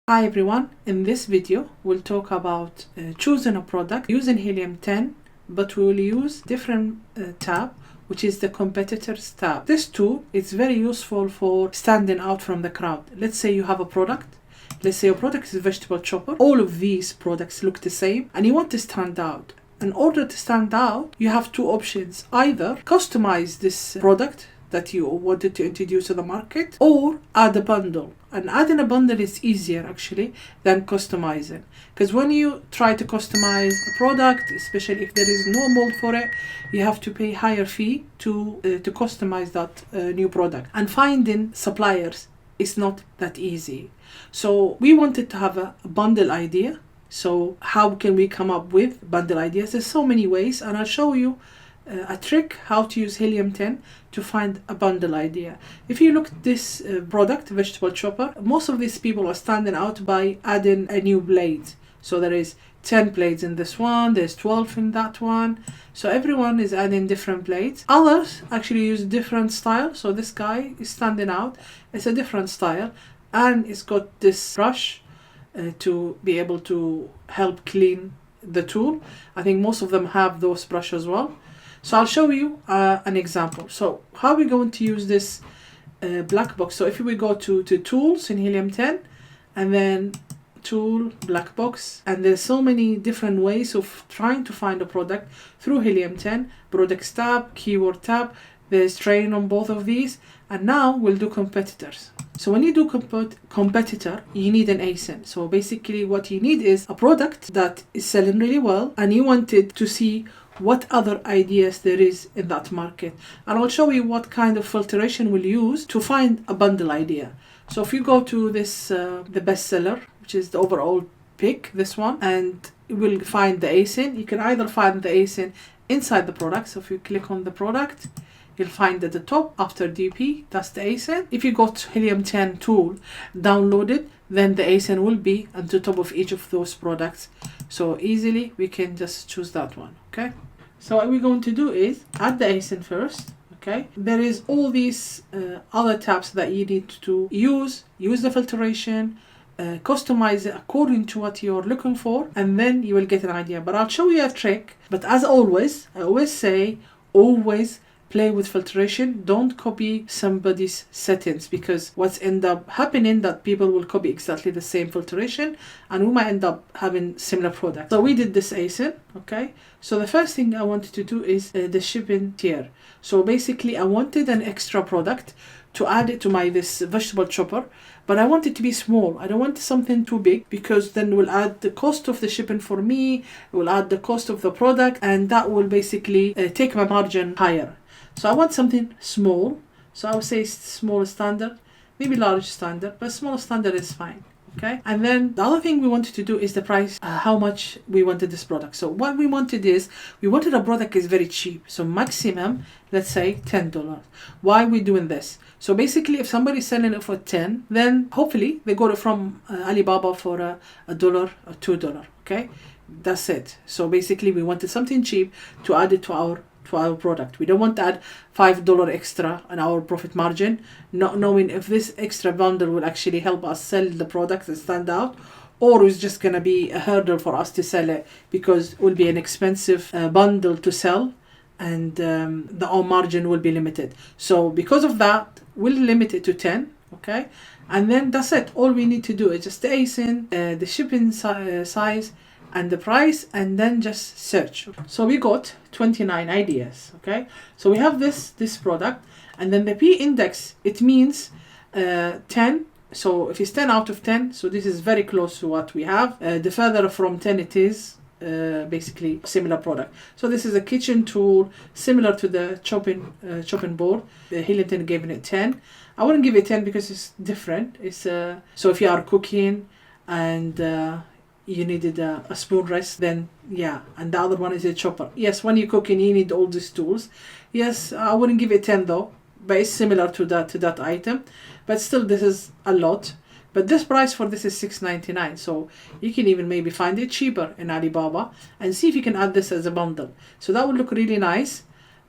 Hi everyone, in this video we'll talk about choosing a product using Helium 10, but we will use different tab, which is the competitors tab. This tool is very useful for standing out from the crowd. Let's say you have a product. Let's say your product is a vegetable chopper. All of these products look the same and you want to stand out. In order to stand out, you have two options. Either customize this product that you wanted to introduce to the market, or add a bundle. And adding a bundle is easier actually than customizing, because when you try to customize a product, especially if there is no mold for it, you have to pay higher fee to customize that new product, and finding suppliers is not that easy. So we wanted to have a bundle idea. So how can we come up with bundle ideas? There's so many ways, and I'll show you a trick how to use Helium 10 to find a bundle idea. If you look at this product, vegetable chopper, most of these people are standing out by adding a new blade. So there is 10 blades in this one, there's 12 in that one. So everyone is adding different blades. Others actually use different style. So this guy is standing out. It's a different style, and it's got this brush to be able to help clean the tool. I think most of them have those brushes as well. So I'll show you an example. So how are we going to use this black box? So if we go to tools in Helium 10 and then tool black box, and there's so many different ways of trying to find a product through Helium 10. Products tab, keyword tab, there's training on both of these, and now we'll do competitors. So when you do competitor, you need an ASIN. So basically what you need is a product that is selling really well, and you wanted to see what other ideas there is in that market. And I'll show you what kind of filtration we'll use to find a bundle idea. So if you go to this, the bestseller, which is the overall pick, this one, and you will find the ASIN. You can either find the ASIN inside the product. So if you click on the product, you'll find at the top after DP, that's the ASIN. If you go to Helium 10 tool, download it, then the ASIN will be on the top of each of those products. So easily we can just choose that one, okay? So what we're going to do is add the ASIN first, okay? There is all these other tabs that you need to use the filtration, customize it according to what you're looking for, and then you will get an idea. But I'll show you a trick. But as always, I always say, always play with filtration. Don't copy somebody's settings, because what's end up happening that people will copy exactly the same filtration and we might end up having similar products. So we did this ASIN, okay? So the first thing I wanted to do is the shipping tier. So basically I wanted an extra product to add it to my this vegetable chopper, but I want it to be small. I don't want something too big, because then we'll add the cost of the shipping for me, it will add the cost of the product, and that will basically take my margin higher. So I want something small. So I would say small standard, maybe large standard, but small standard is fine. Okay. And then the other thing we wanted to do is the price, how much we wanted this product. So what we wanted is, we wanted a product is very cheap. So maximum, let's say $10. Why are we doing this? So basically if somebody's selling it for 10, then hopefully they got it from Alibaba for a dollar or $2. Okay. That's it. So basically we wanted something cheap to add it to our product. We don't want to add $5 extra on our profit margin, not knowing if this extra bundle will actually help us sell the product and stand out, or is just going to be a hurdle for us to sell it because it will be an expensive bundle to sell, and our margin will be limited. So because of that, we'll limit it to 10, okay? And then that's it. All we need to do is just the ASIN, the shipping size, and the price, and then just search. So we got 29 ideas, okay? So we have this product, and then the P index, it means 10. So if it's 10 out of 10, so this is very close to what we have. The further from 10 it is, basically similar product. So this is a kitchen tool similar to the chopping board. The Helium 10 gave it 10. I wouldn't give it 10 because it's different. It's so if you are cooking and you needed a spoon rest, then yeah. And the other one is a chopper. Yes, when you're cooking, you need all these tools. Yes, I wouldn't give it 10 though, but it's similar to that item. But still, this is a lot. But this price for this is $6.99. So you can even maybe find it cheaper in Alibaba and see if you can add this as a bundle. So that would look really nice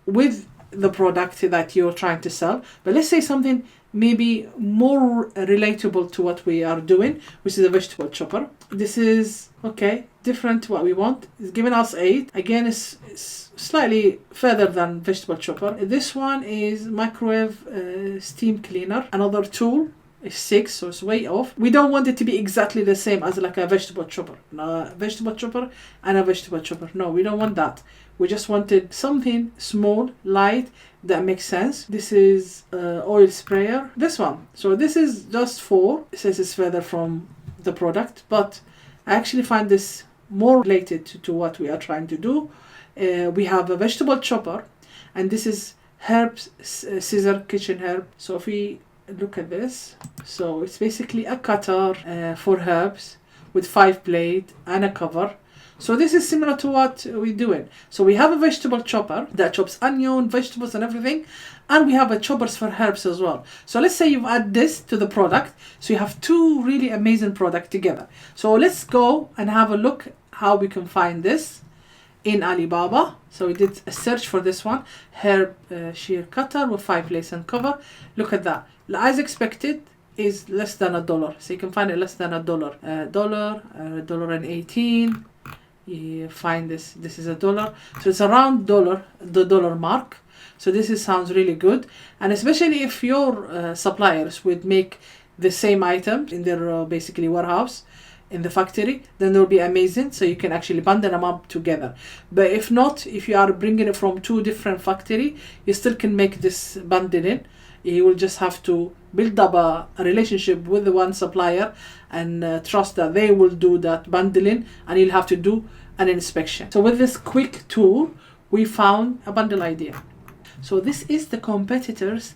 with the product that you're trying to sell, but let's say something maybe more relatable to what we are doing, which is a vegetable chopper. This is okay, different to what we want. It's giving us 8. Again, it's slightly further than vegetable chopper. This one is microwave steam cleaner, another tool. Is 6, so it's way off. We don't want it to be exactly the same as like a vegetable chopper. A vegetable chopper and a vegetable chopper. No, we don't want that. We just wanted something small, light, that makes sense. This is oil sprayer. This one. So this is just 4. It says it's further from the product, but I actually find this more related to what we are trying to do. We have a vegetable chopper, and this is herbs, scissor, kitchen herb. So if we look at this, so it's basically a cutter for herbs with 5 blade and a cover. So this is similar to what we're doing. So we have a vegetable chopper that chops onion, vegetables and everything, and we have a choppers for herbs as well. So let's say you add this to the product, so you have 2 really amazing products together. So let's go and have a look how we can find this in Alibaba. So we did a search for this one, herb shear cutter with 5 blades and cover. Look at that. As expected, is less than $1. So you can find it less than $1. $1.18. You find this is $1. So it's around the dollar mark. So this sounds really good, and especially if your suppliers would make the same items in their basically warehouse in the factory, then they'll be amazing. So you can actually bundle them up together. But if not, if you are bringing it from 2 different factory, you still can make this bundling. You will just have to build up a relationship with the one supplier and trust that they will do that bundling, and you'll have to do an inspection. So with this quick tool, we found a bundle idea. So this is the competitors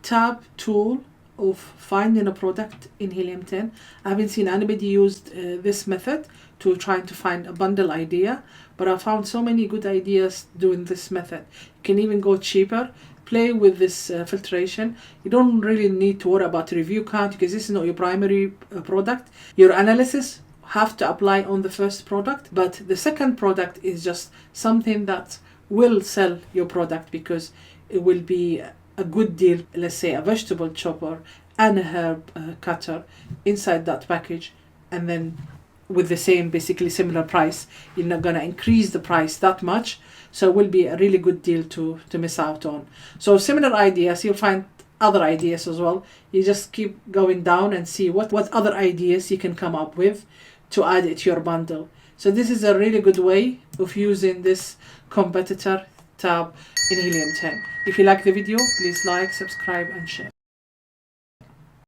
tab tool of finding a product in Helium 10. I haven't seen anybody used this method to trying to find a bundle idea, but I found so many good ideas doing this method. You can even go cheaper. Play with this filtration. You don't really need to worry about review count because this is not your primary product. Your analysis have to apply on the first product, but the second product is just something that will sell your product because it will be a good deal. Let's say a vegetable chopper and a herb cutter inside that package, and then with the same basically similar price. You're not gonna increase the price that much, so it will be a really good deal to miss out on. So similar ideas, you'll find other ideas as well. You just keep going down and see what other ideas you can come up with to add it to your bundle. So this is a really good way of using this competitor tab in Helium 10. If you like the video, please like, subscribe and share.